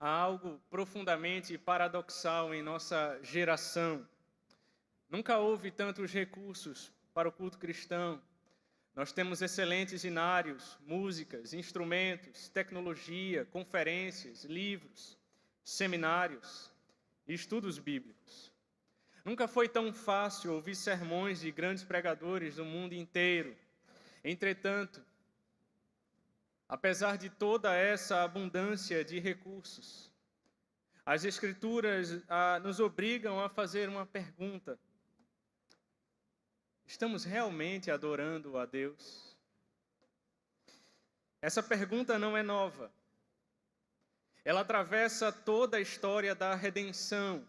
Há algo profundamente paradoxal em nossa geração. Nunca houve tantos recursos para o culto cristão. Nós temos excelentes cenários, músicas, instrumentos, tecnologia, conferências, livros, seminários e estudos bíblicos. Nunca foi tão fácil ouvir sermões de grandes pregadores do mundo inteiro. Entretanto, apesar de toda essa abundância de recursos, as Escrituras nos obrigam a fazer uma pergunta: estamos realmente adorando a Deus? Essa pergunta não é nova. Ela atravessa toda a história da redenção.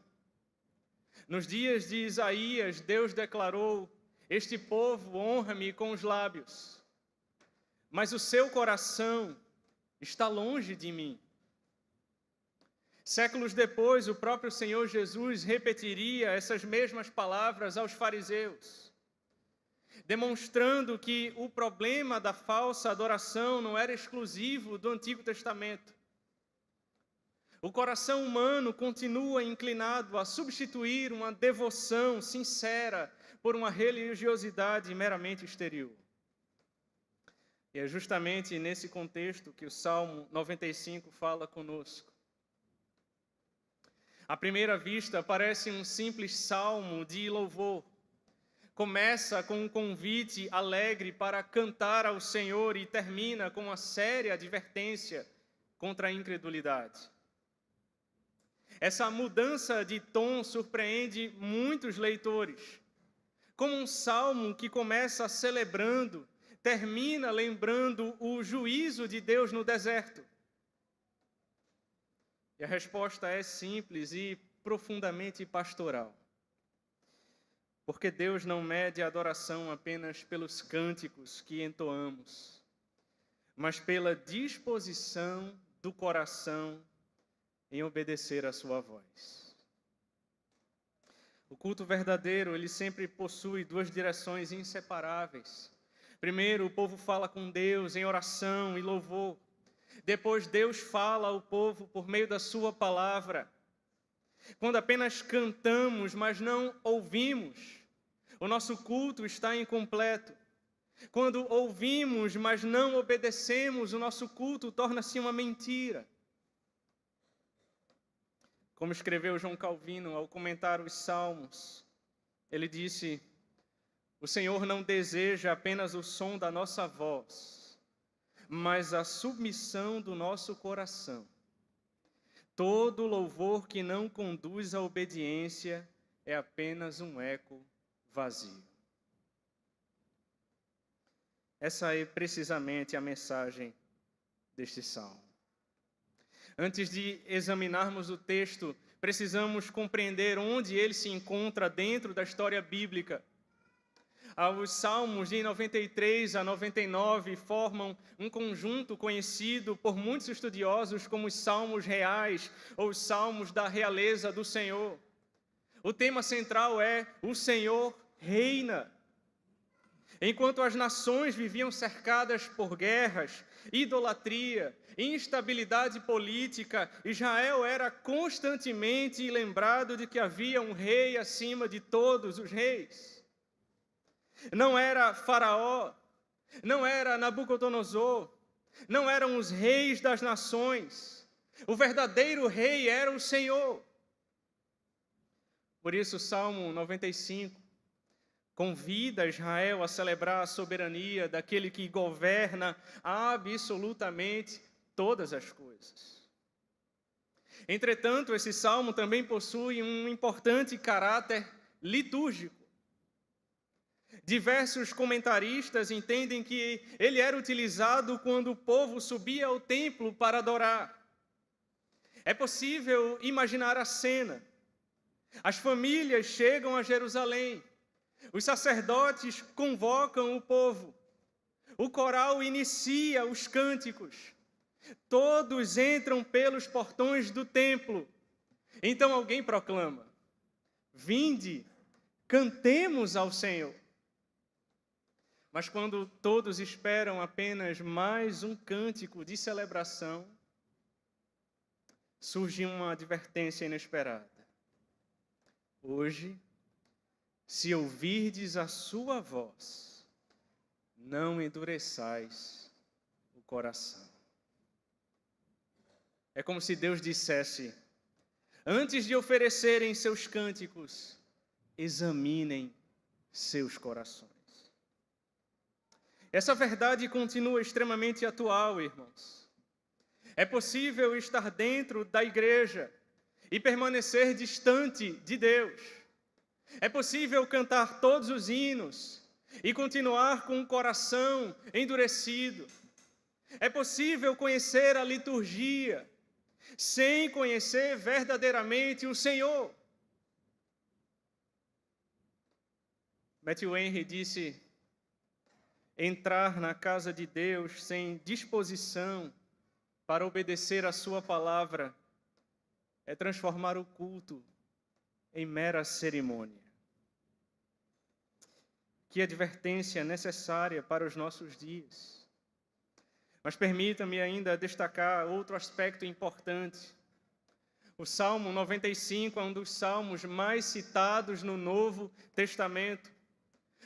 Nos dias de Isaías, Deus declarou: este povo honra-me com os lábios, mas o seu coração está longe de mim. Séculos depois, o próprio Senhor Jesus repetiria essas mesmas palavras aos fariseus, demonstrando que o problema da falsa adoração não era exclusivo do Antigo Testamento. O coração humano continua inclinado a substituir uma devoção sincera por uma religiosidade meramente exterior. E é justamente nesse contexto que o Salmo 95 fala conosco. À primeira vista, parece um simples salmo de louvor. Começa com um convite alegre para cantar ao Senhor e termina com uma séria advertência contra a incredulidade. Essa mudança de tom surpreende muitos leitores. Como um salmo que começa celebrando, termina lembrando o juízo de Deus no deserto. E a resposta é simples e profundamente pastoral. Porque Deus não mede a adoração apenas pelos cânticos que entoamos, mas pela disposição do coração em obedecer à sua voz. O culto verdadeiro, ele sempre possui duas direções inseparáveis. Primeiro, o povo fala com Deus em oração e louvor. Depois, Deus fala ao povo por meio da sua palavra. Quando apenas cantamos, mas não ouvimos, o nosso culto está incompleto. Quando ouvimos, mas não obedecemos, o nosso culto torna-se uma mentira. Como escreveu João Calvino ao comentar os Salmos, ele disse: o Senhor não deseja apenas o som da nossa voz, mas a submissão do nosso coração. Todo louvor que não conduz à obediência é apenas um eco vazio. Essa é precisamente a mensagem deste salmo. Antes de examinarmos o texto, precisamos compreender onde ele se encontra dentro da história bíblica. Os salmos de 93 a 99 formam um conjunto conhecido por muitos estudiosos como os salmos reais ou os salmos da realeza do Senhor. O tema central é: o Senhor reina. Enquanto as nações viviam cercadas por guerras, idolatria, instabilidade política, Israel era constantemente lembrado de que havia um rei acima de todos os reis. Não era Faraó, não era Nabucodonosor, não eram os reis das nações. O verdadeiro rei era o Senhor. Por isso, o Salmo 95 convida Israel a celebrar a soberania daquele que governa absolutamente todas as coisas. Entretanto, esse salmo também possui um importante caráter litúrgico. Diversos comentaristas entendem que ele era utilizado quando o povo subia ao templo para adorar. É possível imaginar a cena. As famílias chegam a Jerusalém. Os sacerdotes convocam o povo. O coral inicia os cânticos. Todos entram pelos portões do templo. Então alguém proclama: vinde, cantemos ao Senhor. Mas quando todos esperam apenas mais um cântico de celebração, surge uma advertência inesperada. Hoje, se ouvirdes a sua voz, não endureçais o coração. É como se Deus dissesse: antes de oferecerem seus cânticos, examinem seus corações. Essa verdade continua extremamente atual, irmãos. É possível estar dentro da igreja e permanecer distante de Deus. É possível cantar todos os hinos e continuar com o coração endurecido. É possível conhecer a liturgia sem conhecer verdadeiramente o Senhor. Matthew Henry disse: entrar na casa de Deus sem disposição para obedecer a sua palavra é transformar o culto em mera cerimônia. Que advertência necessária para os nossos dias. Mas permita-me ainda destacar outro aspecto importante. O Salmo 95 é um dos salmos mais citados no Novo Testamento.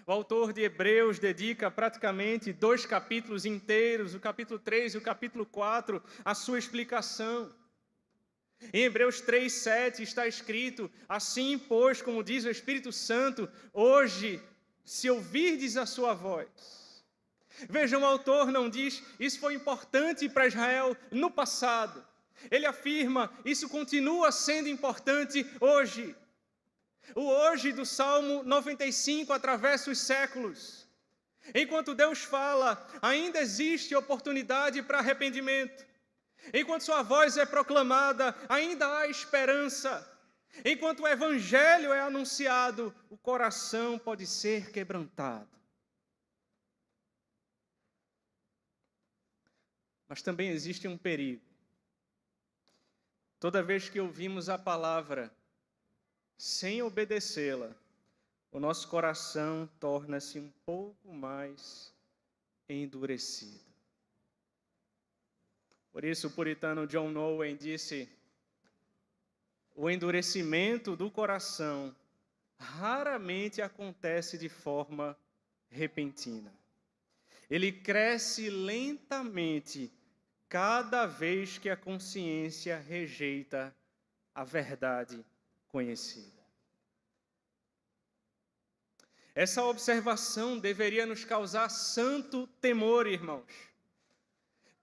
O autor de Hebreus dedica praticamente 2 capítulos inteiros, o capítulo 3 e o capítulo 4, à sua explicação. Em Hebreus 3:7 está escrito: assim, pois, como diz o Espírito Santo, hoje, se ouvirdes a sua voz. Vejam, o autor não diz, isso foi importante para Israel no passado. Ele afirma, isso continua sendo importante hoje. O hoje do Salmo 95 atravessa os séculos. Enquanto Deus fala, ainda existe oportunidade para arrependimento. Enquanto sua voz é proclamada, ainda há esperança. Enquanto o evangelho é anunciado, o coração pode ser quebrantado. Mas também existe um perigo. Toda vez que ouvimos a palavra, sem obedecê-la, o nosso coração torna-se um pouco mais endurecido. Por isso, o puritano John Owen disse: o endurecimento do coração raramente acontece de forma repentina. Ele cresce lentamente cada vez que a consciência rejeita a verdade conhecida. Essa observação deveria nos causar santo temor, irmãos.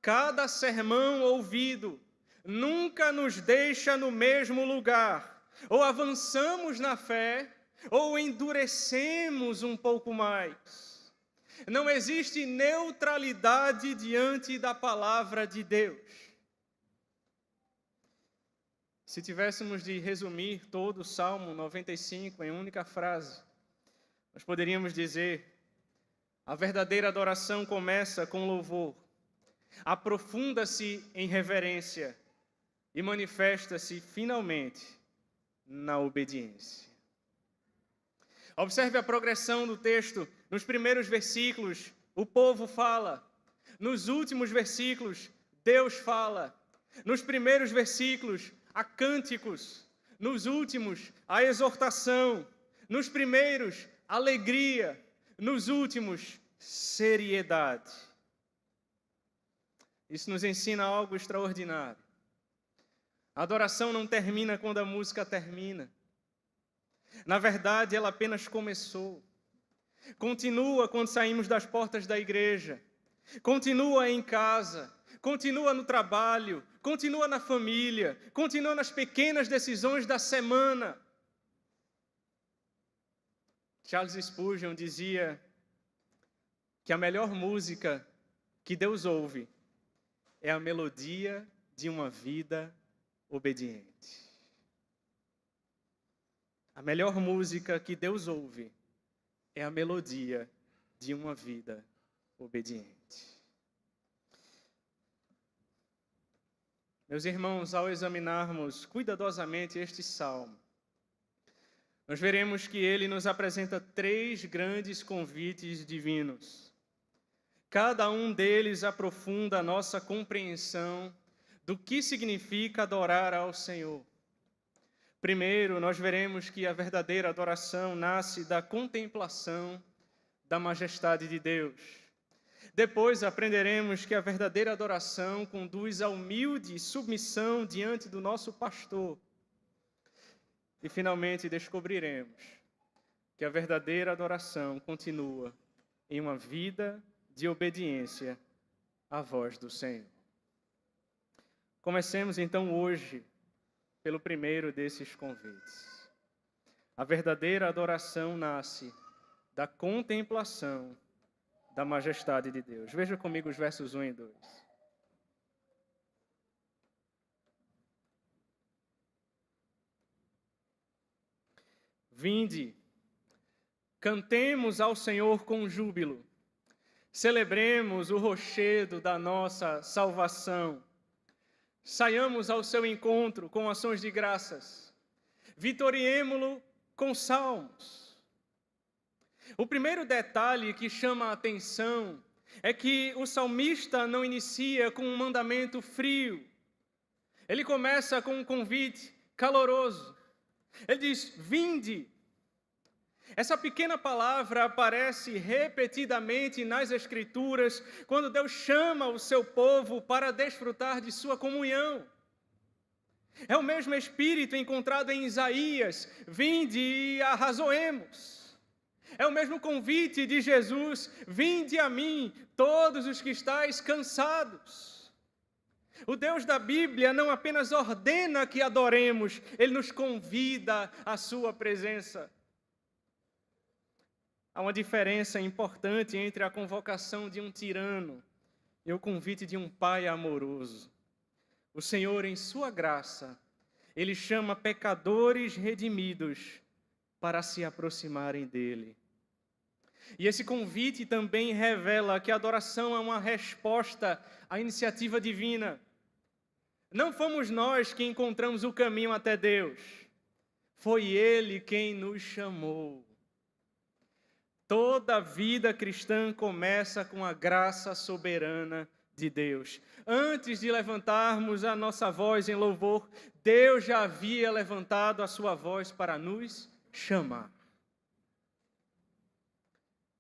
Cada sermão ouvido nunca nos deixa no mesmo lugar. Ou avançamos na fé, ou endurecemos um pouco mais. Não existe neutralidade diante da palavra de Deus. Se tivéssemos de resumir todo o Salmo 95 em única frase, nós poderíamos dizer: a verdadeira adoração começa com louvor, aprofunda-se em reverência e manifesta-se finalmente na obediência. Observe a progressão do texto. Nos primeiros versículos, o povo fala. Nos últimos versículos, Deus fala. Nos primeiros versículos, há cânticos. Nos últimos, a exortação. Nos primeiros, alegria. Nos últimos, seriedade. Isso nos ensina algo extraordinário. A adoração não termina quando a música termina. Na verdade, ela apenas começou. Continua quando saímos das portas da igreja. Continua em casa. Continua no trabalho. Continua na família. Continua nas pequenas decisões da semana. Charles Spurgeon dizia que a melhor música que Deus ouve é a melodia de uma vida obediente. A melhor música que Deus ouve é a melodia de uma vida obediente. Meus irmãos, ao examinarmos cuidadosamente este salmo, nós veremos que ele nos apresenta 3 grandes convites divinos. Cada um deles aprofunda a nossa compreensão do que significa adorar ao Senhor. Primeiro, nós veremos que a verdadeira adoração nasce da contemplação da majestade de Deus. Depois aprenderemos que a verdadeira adoração conduz à humilde submissão diante do nosso pastor. E finalmente descobriremos que a verdadeira adoração continua em uma vida de obediência à voz do Senhor. Comecemos então hoje pelo primeiro desses convites. A verdadeira adoração nasce da contemplação da majestade de Deus. Veja comigo os versos 1 e 2. Vinde, cantemos ao Senhor com júbilo, celebremos o rochedo da nossa salvação. Saiamos ao seu encontro com ações de graças. Vitoriemo-lo com salmos. O primeiro detalhe que chama a atenção é que o salmista não inicia com um mandamento frio. Ele começa com um convite caloroso. Ele diz, vinde. Essa pequena palavra aparece repetidamente nas Escrituras, quando Deus chama o seu povo para desfrutar de sua comunhão. É o mesmo Espírito encontrado em Isaías, vinde e arrazoemos. É o mesmo convite de Jesus, vinde a mim, todos os que estáis cansados. O Deus da Bíblia não apenas ordena que adoremos, Ele nos convida à sua presença. Há uma diferença importante entre a convocação de um tirano e o convite de um pai amoroso. O Senhor, em sua graça, Ele chama pecadores redimidos para se aproximarem dEle. E esse convite também revela que a adoração é uma resposta à iniciativa divina. Não fomos nós que encontramos o caminho até Deus. Foi Ele quem nos chamou. Toda a vida cristã começa com a graça soberana de Deus. Antes de levantarmos a nossa voz em louvor, Deus já havia levantado a sua voz para nos chamar.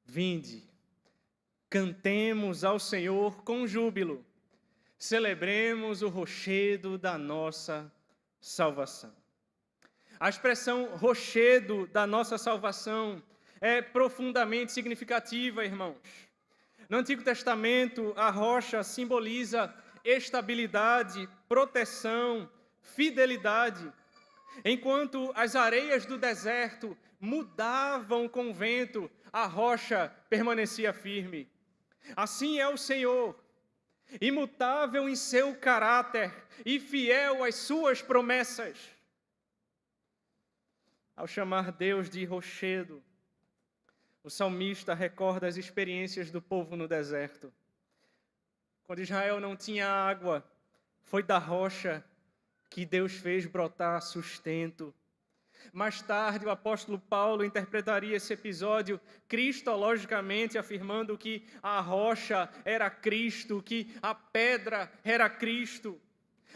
Vinde, cantemos ao Senhor com júbilo, celebremos o rochedo da nossa salvação. A expressão rochedo da nossa salvação é profundamente significativa, irmãos. No Antigo Testamento, a rocha simboliza estabilidade, proteção, fidelidade, enquanto as areias do deserto mudavam com o vento, a rocha permanecia firme. Assim é o Senhor, imutável em seu caráter e fiel às suas promessas. Ao chamar Deus de rochedo, o salmista recorda as experiências do povo no deserto. Quando Israel não tinha água, foi da rocha que Deus fez brotar sustento. Mais tarde, o apóstolo Paulo interpretaria esse episódio cristologicamente, afirmando que a rocha era Cristo, que a pedra era Cristo.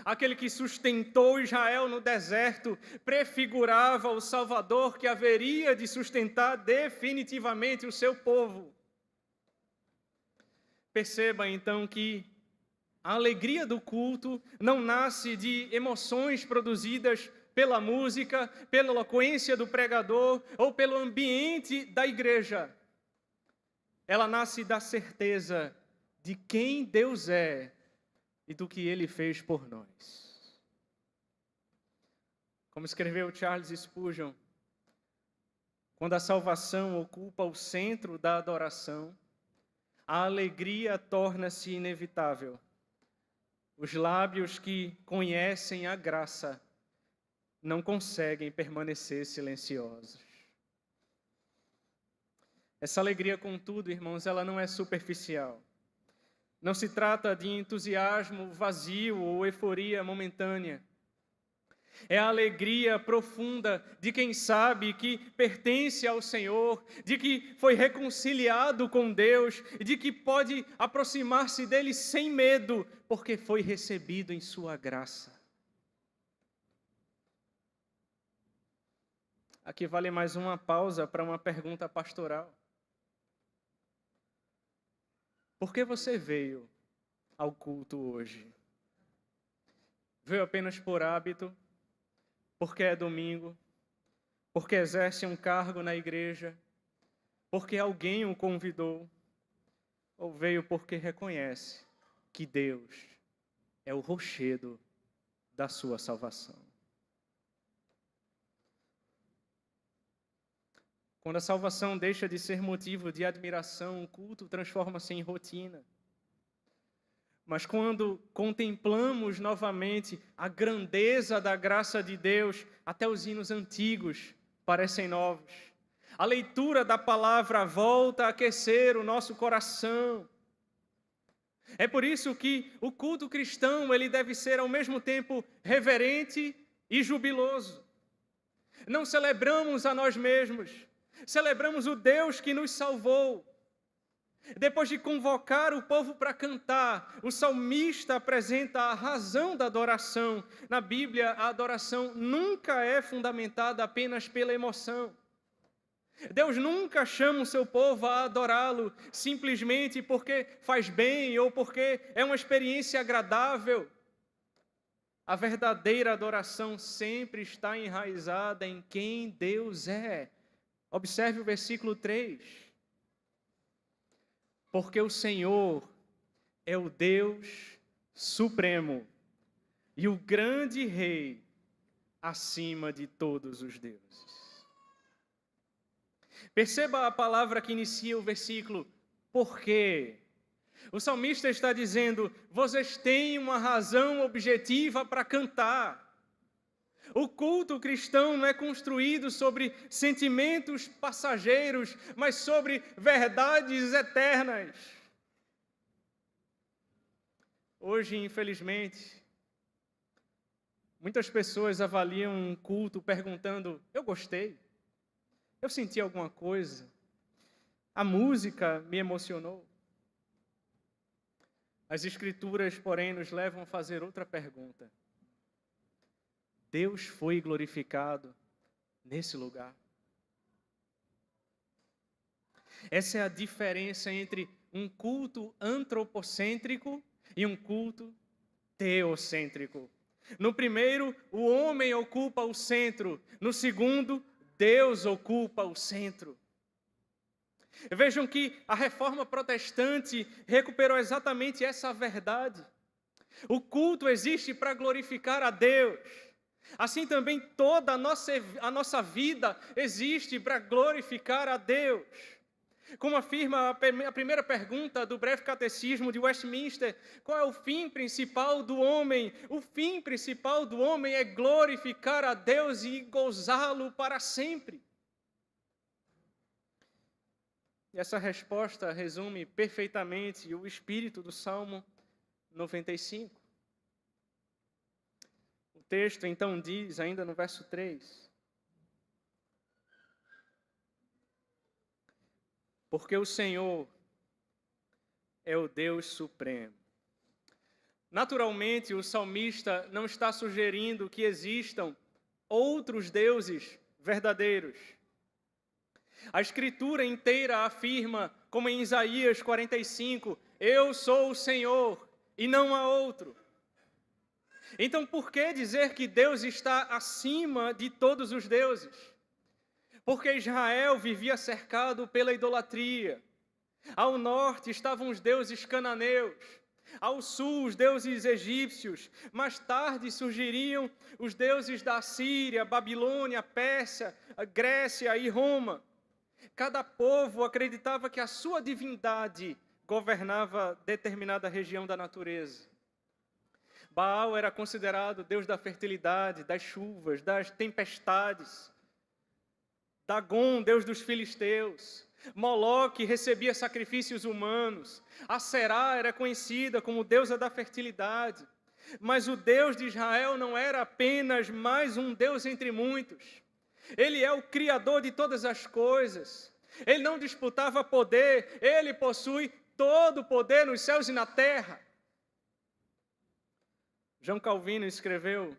Aquele que sustentou Israel no deserto prefigurava o Salvador que haveria de sustentar definitivamente o seu povo. Perceba então que a alegria do culto não nasce de emoções produzidas pela música, pela eloquência do pregador ou pelo ambiente da igreja. Ela nasce da certeza de quem Deus é e do que Ele fez por nós. Como escreveu Charles Spurgeon, quando a salvação ocupa o centro da adoração, a alegria torna-se inevitável. Os lábios que conhecem a graça não conseguem permanecer silenciosos. Essa alegria, contudo, irmãos, ela não é superficial. Não se trata de entusiasmo vazio ou euforia momentânea. É a alegria profunda de quem sabe que pertence ao Senhor, de que foi reconciliado com Deus, e de que pode aproximar-se dele sem medo, porque foi recebido em sua graça. Aqui vale mais uma pausa para uma pergunta pastoral. Por que você veio ao culto hoje? Veio apenas por hábito? Porque é domingo? Porque exerce um cargo na igreja? Porque alguém o convidou? Ou veio porque reconhece que Deus é o rochedo da sua salvação? Quando a salvação deixa de ser motivo de admiração, o culto transforma-se em rotina. Mas quando contemplamos novamente a grandeza da graça de Deus, até os hinos antigos parecem novos. A leitura da palavra volta a aquecer o nosso coração. É por isso que o culto cristão ele deve ser ao mesmo tempo reverente e jubiloso. Não celebramos a nós mesmos, celebramos o Deus que nos salvou. Depois de convocar o povo para cantar, o salmista apresenta a razão da adoração. Na Bíblia, a adoração nunca é fundamentada apenas pela emoção. Deus nunca chama o seu povo a adorá-lo simplesmente porque faz bem ou porque é uma experiência agradável. A verdadeira adoração sempre está enraizada em quem Deus é. Observe o versículo 3. Porque o Senhor é o Deus supremo e o grande Rei acima de todos os deuses. Perceba a palavra que inicia o versículo, porque. O salmista está dizendo, vocês têm uma razão objetiva para cantar. O culto cristão não é construído sobre sentimentos passageiros, mas sobre verdades eternas. Hoje, infelizmente, muitas pessoas avaliam um culto perguntando, eu gostei, eu senti alguma coisa, a música me emocionou. As Escrituras, porém, nos levam a fazer outra pergunta. Deus foi glorificado nesse lugar? Essa é a diferença entre um culto antropocêntrico e um culto teocêntrico. No primeiro, o homem ocupa o centro. No segundo, Deus ocupa o centro. Vejam que a reforma protestante recuperou exatamente essa verdade. O culto existe para glorificar a Deus. Assim também toda a nossa vida existe para glorificar a Deus. Como afirma a primeira pergunta do breve catecismo de Westminster, qual é o fim principal do homem? O fim principal do homem é glorificar a Deus e gozá-lo para sempre. E essa resposta resume perfeitamente o espírito do Salmo 95. O texto então diz, ainda no verso 3, porque o Senhor é o Deus supremo. Naturalmente, o salmista não está sugerindo que existam outros deuses verdadeiros. A Escritura inteira afirma, como em Isaías 45, eu sou o Senhor e não há outro. Então, por que dizer que Deus está acima de todos os deuses? Porque Israel vivia cercado pela idolatria. Ao norte estavam os deuses cananeus. Ao sul, os deuses egípcios. Mais tarde surgiriam os deuses da Síria, Babilônia, Pérsia, Grécia e Roma. Cada povo acreditava que a sua divindade governava determinada região da natureza. Baal era considerado Deus da fertilidade, das chuvas, das tempestades. Dagom, Deus dos filisteus. Moloque recebia sacrifícios humanos. Aserá era conhecida como deusa da fertilidade. Mas o Deus de Israel não era apenas mais um Deus entre muitos. Ele é o Criador de todas as coisas. Ele não disputava poder, ele possui todo o poder nos céus e na terra. João Calvino escreveu: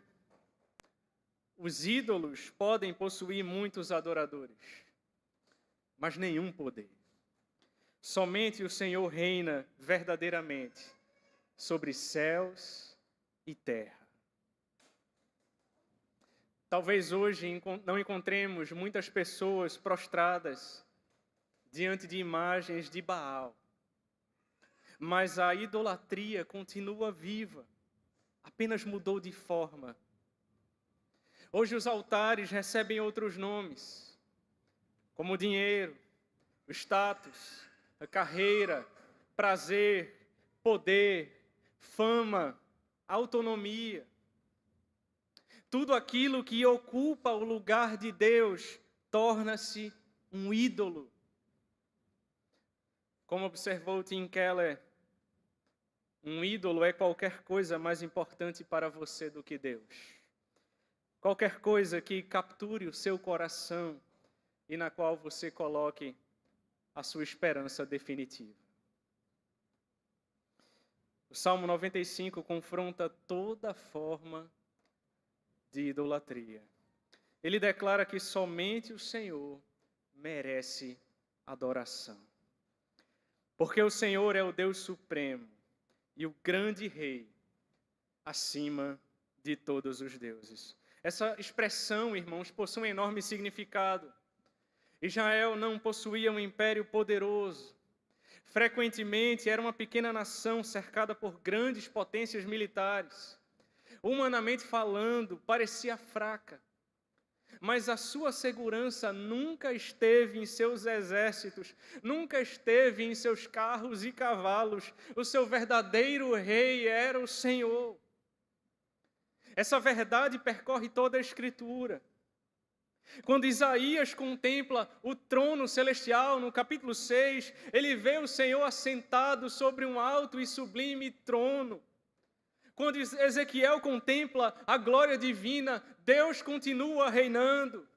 os ídolos podem possuir muitos adoradores, mas nenhum poder. Somente o Senhor reina verdadeiramente sobre céus e terra. Talvez hoje não encontremos muitas pessoas prostradas diante de imagens de Baal, mas a idolatria continua viva, apenas mudou de forma. Hoje os altares recebem outros nomes, como o dinheiro, o status, a carreira, prazer, poder, fama, autonomia. Tudo aquilo que ocupa o lugar de Deus torna-se um ídolo. Como observou Tim Keller, um ídolo é qualquer coisa mais importante para você do que Deus. Qualquer coisa que capture o seu coração e na qual você coloque a sua esperança definitiva. O Salmo 95 confronta toda forma de idolatria. Ele declara que somente o Senhor merece adoração. Porque o Senhor é o Deus supremo e o grande Rei acima de todos os deuses. Essa expressão, irmãos, possui um enorme significado. Israel não possuía um império poderoso. Frequentemente era uma pequena nação cercada por grandes potências militares. Humanamente falando, parecia fraca. Mas a sua segurança nunca esteve em seus exércitos, nunca esteve em seus carros e cavalos. O seu verdadeiro rei era o Senhor. Essa verdade percorre toda a Escritura. Quando Isaías contempla o trono celestial, no capítulo 6, ele vê o Senhor assentado sobre um alto e sublime trono. Quando Ezequiel contempla a glória divina, Deus continua reinando.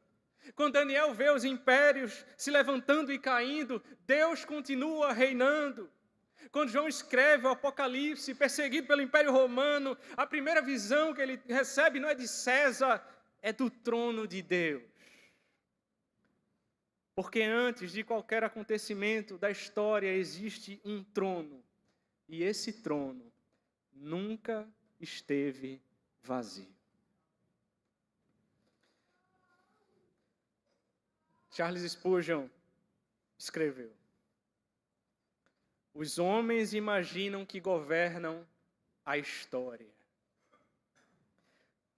Quando Daniel vê os impérios se levantando e caindo, Deus continua reinando. Quando João escreve o Apocalipse, perseguido pelo Império Romano, a primeira visão que ele recebe não é de César, é do trono de Deus. Porque antes de qualquer acontecimento da história existe um trono, e esse trono nunca esteve vazio. Charles Spurgeon escreveu: os homens imaginam que governam a história,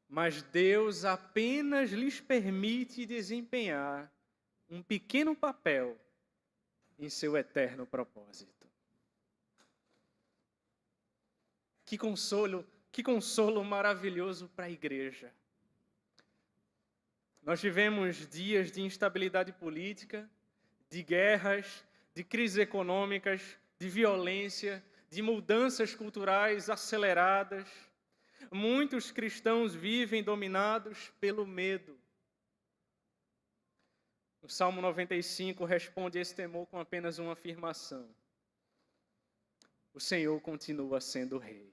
mas Deus apenas lhes permite desempenhar um pequeno papel em seu eterno propósito. Que consolo maravilhoso para a igreja. Nós vivemos dias de instabilidade política, de guerras, de crises econômicas, de violência, de mudanças culturais aceleradas. Muitos cristãos vivem dominados pelo medo. O Salmo 95 responde a esse temor com apenas uma afirmação: o Senhor continua sendo rei.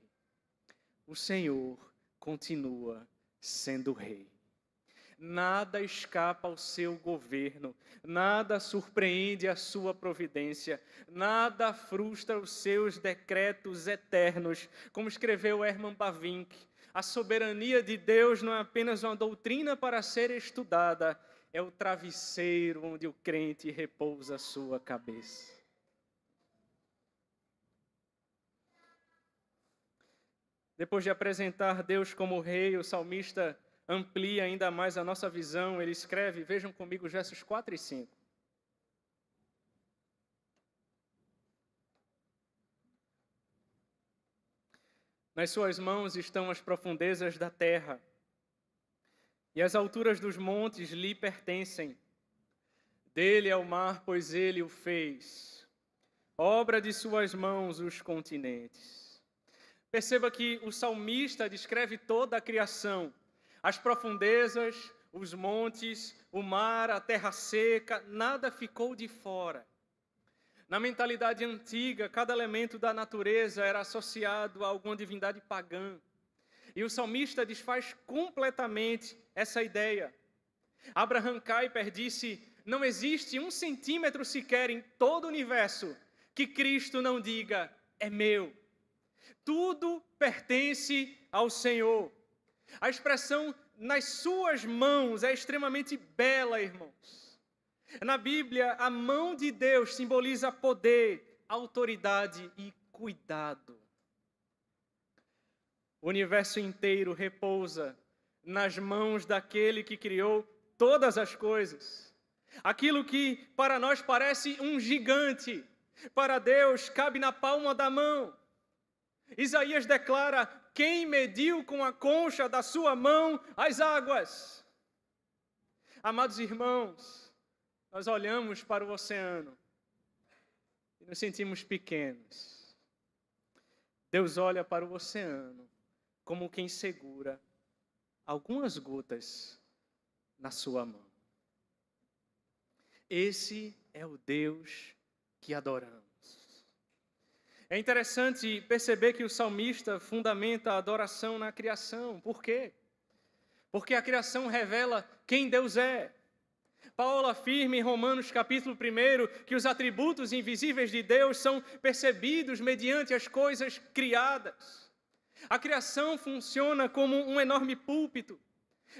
O Senhor continua sendo rei. Nada escapa ao seu governo, nada surpreende a sua providência, nada frustra os seus decretos eternos. Como escreveu Herman Bavinck, a soberania de Deus não é apenas uma doutrina para ser estudada, é o travesseiro onde o crente repousa a sua cabeça. Depois de apresentar Deus como rei, o salmista amplia ainda mais a nossa visão. Ele escreve, vejam comigo, versos 4 e 5. Nas suas mãos estão as profundezas da terra, e as alturas dos montes lhe pertencem. Dele é o mar, pois ele o fez. Obra de suas mãos os continentes. Perceba que o salmista descreve toda a criação, as profundezas, os montes, o mar, a terra seca, nada ficou de fora. Na mentalidade antiga, cada elemento da natureza era associado a alguma divindade pagã. E o salmista desfaz completamente essa ideia. Abraham Kuyper disse: não existe 1 centímetro sequer em todo o universo que Cristo não diga, é meu. Tudo pertence ao Senhor. A expressão nas suas mãos é extremamente bela, irmãos. Na Bíblia, a mão de Deus simboliza poder, autoridade e cuidado. O universo inteiro repousa nas mãos daquele que criou todas as coisas. Aquilo que para nós parece um gigante, para Deus cabe na palma da mão. Isaías declara: quem mediu com a concha da sua mão as águas? Amados irmãos, nós olhamos para o oceano e nos sentimos pequenos. Deus olha para o oceano como quem segura algumas gotas na sua mão. Esse é o Deus que adoramos. É interessante perceber que o salmista fundamenta a adoração na criação. Por quê? Porque a criação revela quem Deus é. Paulo afirma em Romanos capítulo 1 que os atributos invisíveis de Deus são percebidos mediante as coisas criadas. A criação funciona como um enorme púlpito.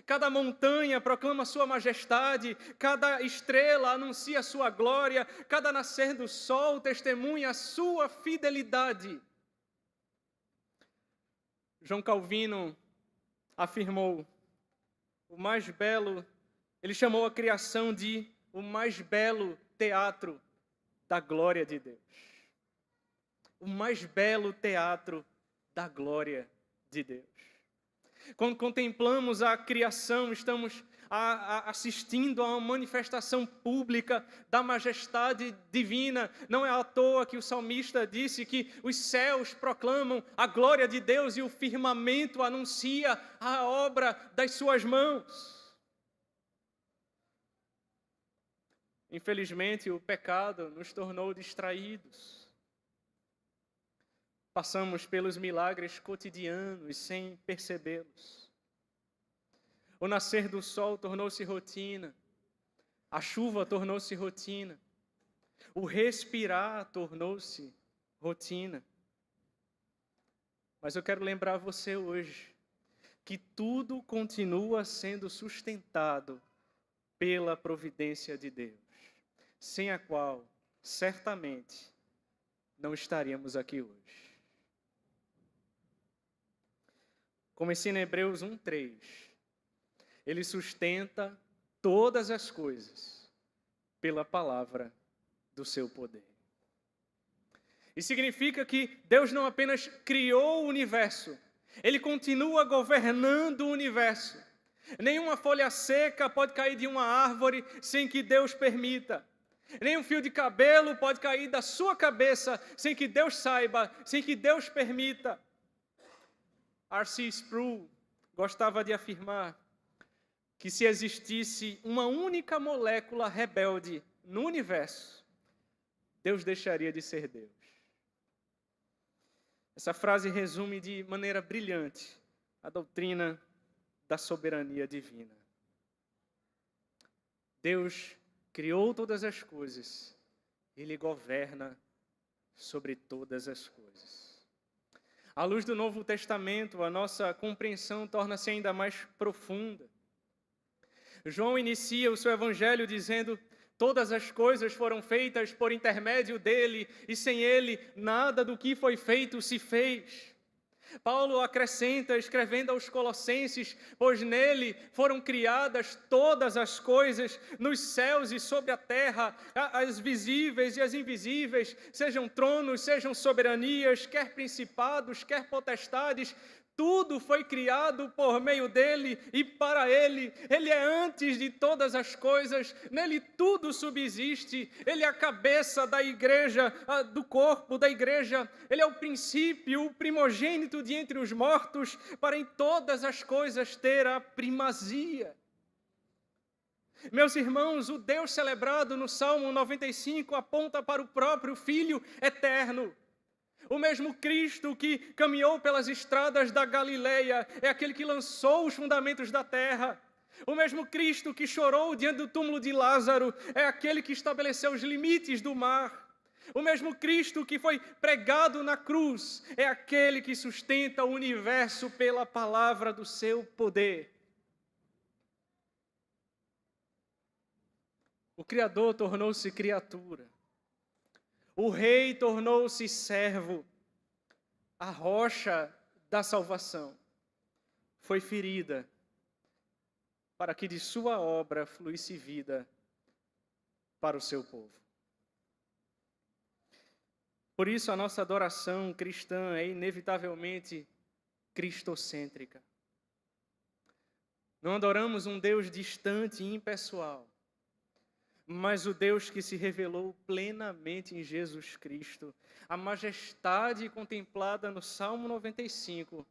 Cada montanha proclama sua majestade, cada estrela anuncia sua glória, cada nascer do sol testemunha a sua fidelidade. João Calvino afirmou, ele chamou a criação de o mais belo teatro da glória de Deus. O mais belo teatro da glória de Deus. Quando contemplamos a criação, estamos assistindo a uma manifestação pública da majestade divina. Não é à toa que o salmista disse que os céus proclamam a glória de Deus e o firmamento anuncia a obra das suas mãos. Infelizmente, o pecado nos tornou distraídos. Passamos pelos milagres cotidianos sem percebê-los. O nascer do sol tornou-se rotina. A chuva tornou-se rotina. O respirar tornou-se rotina. Mas eu quero lembrar você hoje que tudo continua sendo sustentado pela providência de Deus, sem a qual, certamente, não estaríamos aqui hoje. Como ensina Hebreus 1:3, ele sustenta todas as coisas pela palavra do seu poder. Isso significa que Deus não apenas criou o universo, ele continua governando o universo. Nenhuma folha seca pode cair de uma árvore sem que Deus permita. Nenhum fio de cabelo pode cair da sua cabeça sem que Deus saiba, sem que Deus permita. R.C. Sproul gostava de afirmar que se existisse uma única molécula rebelde no universo, Deus deixaria de ser Deus. Essa frase resume de maneira brilhante a doutrina da soberania divina. Deus criou todas as coisas, ele governa sobre todas as coisas. À luz do Novo Testamento, a nossa compreensão torna-se ainda mais profunda. João inicia o seu evangelho dizendo: todas as coisas foram feitas por intermédio dele, e sem ele nada do que foi feito se fez. Paulo acrescenta, escrevendo aos Colossenses: pois nele foram criadas todas as coisas, nos céus e sobre a terra, as visíveis e as invisíveis, sejam tronos, sejam soberanias, quer principados, quer potestades, Tudo foi criado por meio dele e para ele. Ele é antes de todas as coisas. Nele tudo subsiste. Ele é a cabeça da igreja, do corpo da igreja. Ele é o princípio, o primogênito de entre os mortos, para em todas as coisas ter a primazia. Meus irmãos, o Deus celebrado no Salmo 95 aponta para o próprio Filho eterno. O mesmo Cristo que caminhou pelas estradas da Galileia é aquele que lançou os fundamentos da terra. O mesmo Cristo que chorou diante do túmulo de Lázaro é aquele que estabeleceu os limites do mar. O mesmo Cristo que foi pregado na cruz é aquele que sustenta o universo pela palavra do seu poder. O Criador tornou-se criatura. O Rei tornou-se servo. A rocha da salvação foi ferida para que de sua obra fluísse vida para o seu povo. Por isso a nossa adoração cristã é inevitavelmente cristocêntrica. Não adoramos um Deus distante e impessoal, mas o Deus que se revelou plenamente em Jesus Cristo. A majestade contemplada no Salmo 95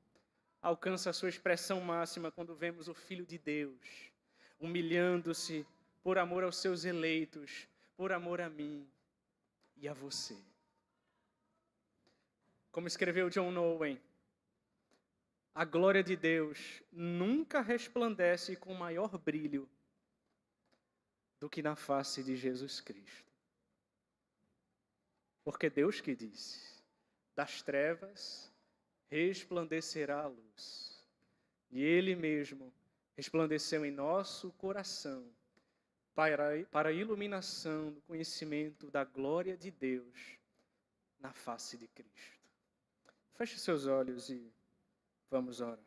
alcança a sua expressão máxima quando vemos o Filho de Deus humilhando-se por amor aos seus eleitos, por amor a mim e a você. Como escreveu John Owen, a glória de Deus nunca resplandece com maior brilho do que na face de Jesus Cristo. Porque Deus que disse, das trevas resplandecerá a luz. E Ele mesmo resplandeceu em nosso coração para a iluminação do conhecimento da glória de Deus na face de Cristo. Feche seus olhos e vamos orar.